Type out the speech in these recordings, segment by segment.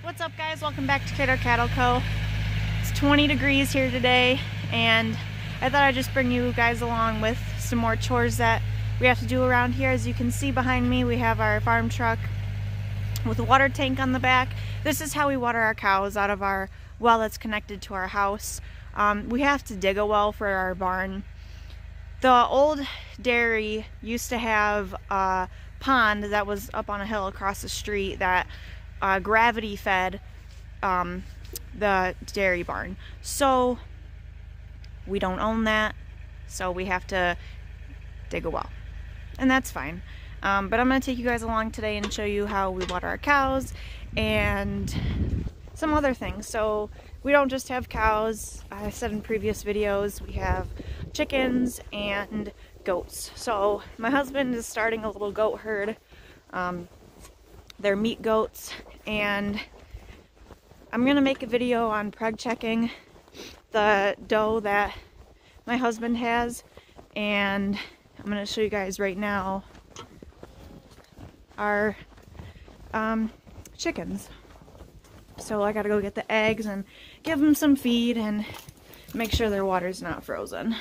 What's up, guys? Welcome back to Critter Cattle Co. It's 20 degrees here today, and I thought I'd just bring you guys along with some more chores that we have to do around here. As you can see behind me, we have our farm truck with a water tank on the back. This is how we water our cows out of our well that's connected to our house. We have to dig a well for our barn. The old dairy used to have a pond that was up on a hill across the street that gravity fed the dairy barn. So we don't own that, so we have to dig a well, and that's fine. But I'm going to take you guys along today and show you how we water our cows and some other things. So we don't just have cows. I said in previous videos we have chickens and goats. So my husband is starting a little goat herd. They're meat goats, and I'm gonna make a video on preg checking the doe that my husband has, and I'm gonna show you guys right now our chickens. So I gotta go get the eggs and give them some feed and make sure their water's not frozen.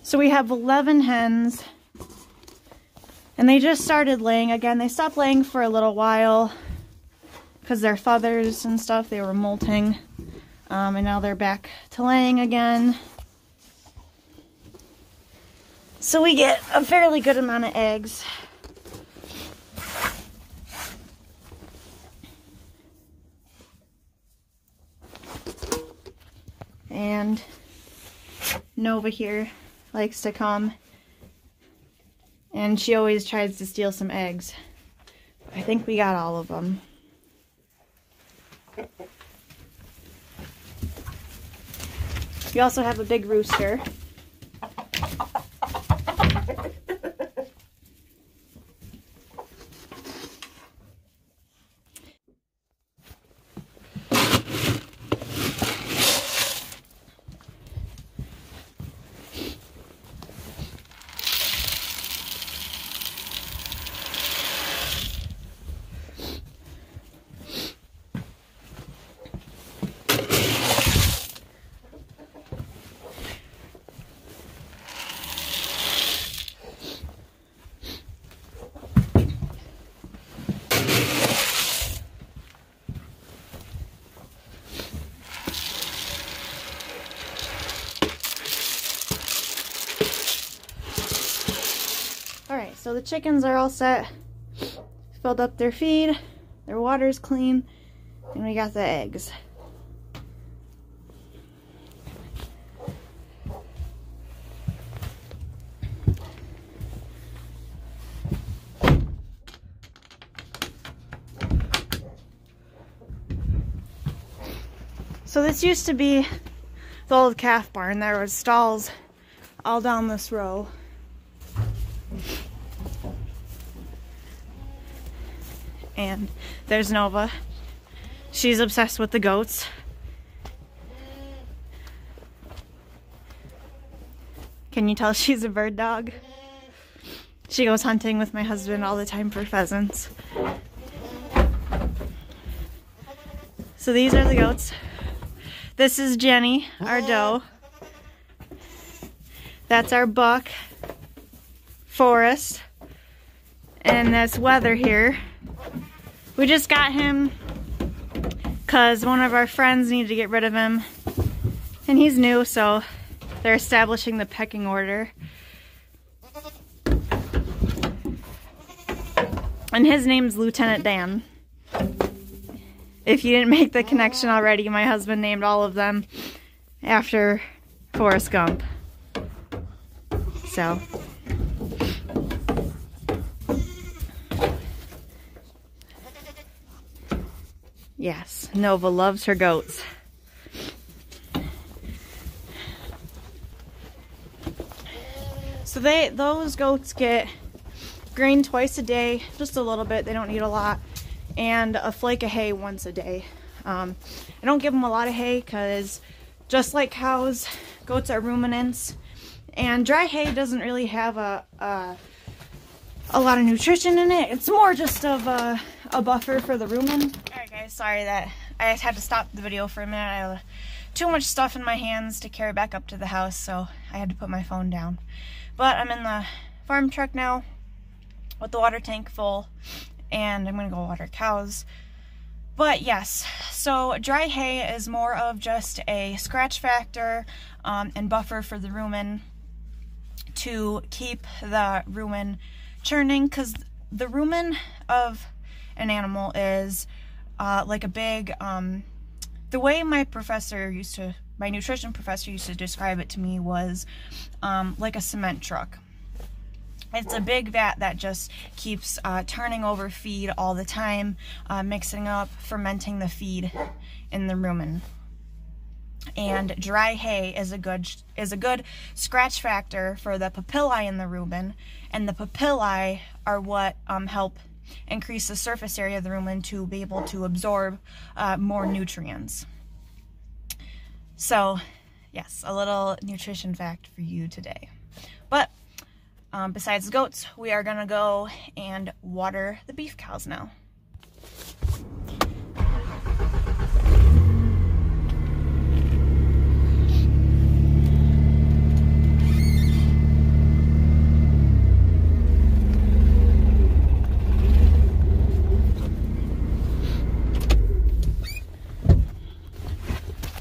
So we have 11 hens, and they just started laying again. They stopped laying for a little while because their feathers and stuff, they were molting, and now they're back to laying again. So we get a fairly good amount of eggs. And Nova here likes to come, and she always tries to steal some eggs. I think we got all of them. We also have a big rooster. Alright, so the chickens are all set, filled up their feed, their water's clean, and we got the eggs. So this used to be the old calf barn. There was stalls all down this row. And there's Nova. She's obsessed with the goats. Can you tell she's a bird dog? She goes hunting with my husband all the time for pheasants. So these are the goats. This is Jenny, our doe. That's our buck, Forrest. And that's Weather here. We just got him because one of our friends needed to get rid of him, and he's new, so they're establishing the pecking order. And his name's Lieutenant Dan. If you didn't make the connection already, my husband named all of them after Forrest Gump. So yes, Nova loves her goats. So those goats get grain twice a day, just a little bit, they don't need a lot, and a flake of hay once a day. I don't give them a lot of hay because just like cows, goats are ruminants, and dry hay doesn't really have a lot of nutrition in it. It's more just of a buffer for the rumen. Alright guys, sorry that I had to stop the video for a minute. I have too much stuff in my hands to carry back up to the house, so I had to put my phone down. But I'm in the farm truck now with the water tank full, and I'm gonna go water cows. But yes, so dry hay is more of just a scratch factor and buffer for the rumen to keep the rumen churning, because the rumen of an animal is like a big, the way my nutrition professor used to describe it to me was like a cement truck. It's a big vat that just keeps turning over feed all the time, mixing up, fermenting the feed in the rumen. And dry hay is a good scratch factor for the papillae in the rumen, and the papillae are what help increase the surface area of the rumen to be able to absorb more nutrients. So yes, a little nutrition fact for you today. But besides the goats, we are gonna go and water the beef cows now.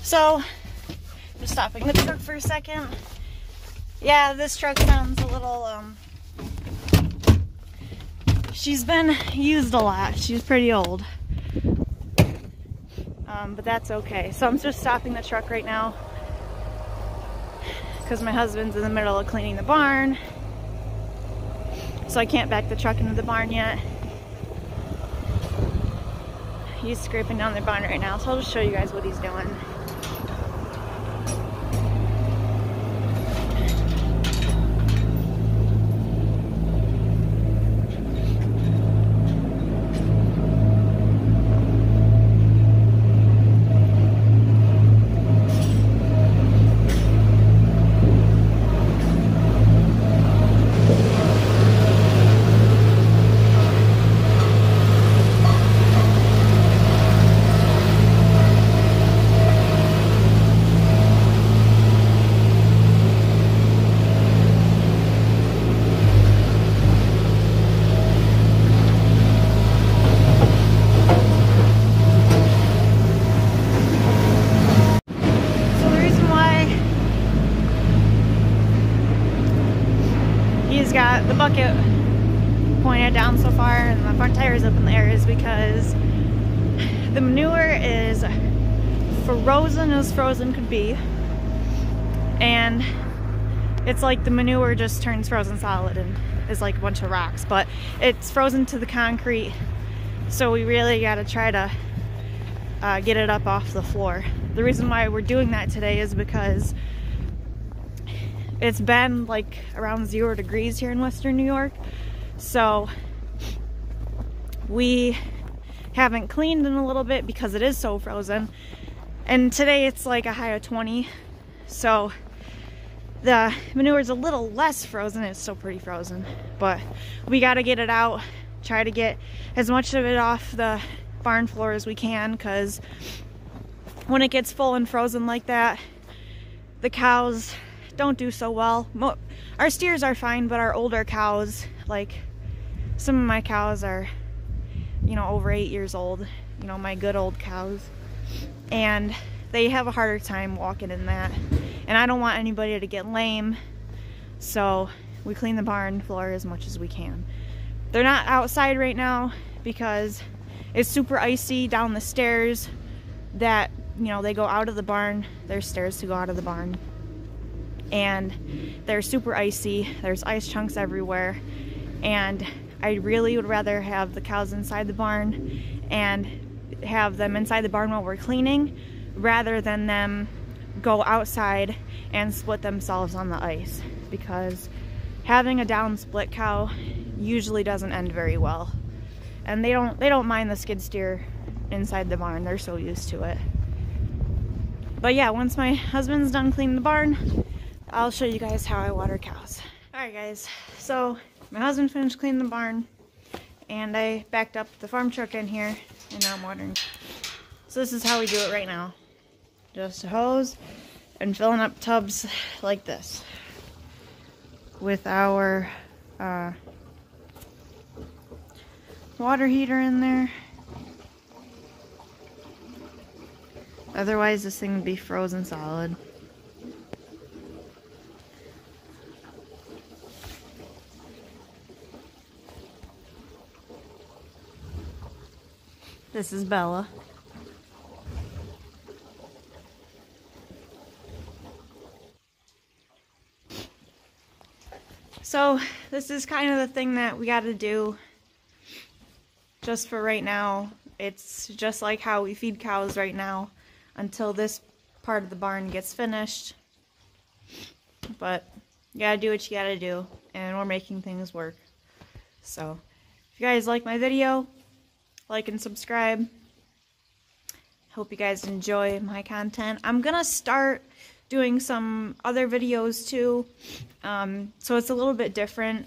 So, just stopping the truck for a second. Yeah, this truck sounds a little, she's been used a lot. She's pretty old. But that's okay. So I'm just stopping the truck right now because my husband's in the middle of cleaning the barn. So I can't back the truck into the barn yet. He's scraping down the barn right now, so I'll just show you guys what he's doing. He's got the bucket pointed down so far and the front tire is up in the air is because the manure is frozen as frozen could be, and it's like the manure just turns frozen solid and is like a bunch of rocks, but it's frozen to the concrete, so we really got to try to get it up off the floor. The reason why we're doing that today is because it's been like around 0 degrees here in Western New York, so we haven't cleaned in a little bit because it is so frozen. And today it's like a high of 20, so the manure is a little less frozen. It's still pretty frozen, but we got to get it out, try to get as much of it off the barn floor as we can, because when it gets full and frozen like that, the cows don't do so well. Our steers are fine, but our older cows, like some of my cows are, you know, over 8 years old, you know, my good old cows, and they have a harder time walking in that, and I don't want anybody to get lame, so we clean the barn floor as much as we can. They're not outside right now because it's super icy down the stairs that, you know, they go out of the barn. There's stairs to go out of the barn, and they're super icy. There's ice chunks everywhere, and I really would rather have the cows inside the barn and have them inside the barn while we're cleaning, rather than them go outside and split themselves on the ice, because having a down split cow usually doesn't end very well. And they don't mind the skid steer inside the barn. They're so used to it. But yeah, once my husband's done cleaning the barn, I'll show you guys how I water cows. Alright guys, so my husband finished cleaning the barn and I backed up the farm truck in here and now I'm watering. So this is how we do it right now. Just a hose and filling up tubs like this with our water heater in there. Otherwise this thing would be frozen solid. This is Bella. So this is kind of the thing that we got to do just for right now. It's just like how we feed cows right now until this part of the barn gets finished. But you gotta do what you gotta do, and we're making things work. So if you guys like my video, like and subscribe. Hope you guys enjoy my content. I'm gonna start doing some other videos too, so it's a little bit different.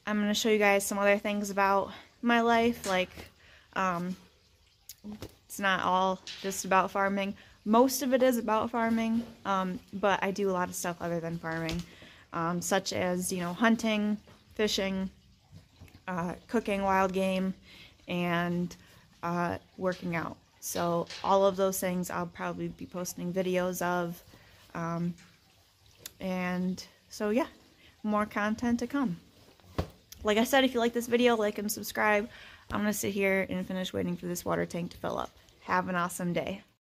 I'm gonna show you guys some other things about my life, like it's not all just about farming. Most of it is about farming, but I do a lot of stuff other than farming, such as, you know, hunting, fishing, cooking wild game, and working out. So all of those things I'll probably be posting videos of, and so yeah, more content to come. Like I said, if you like this video, like and subscribe. I'm gonna sit here and finish waiting for this water tank to fill up. Have an awesome day.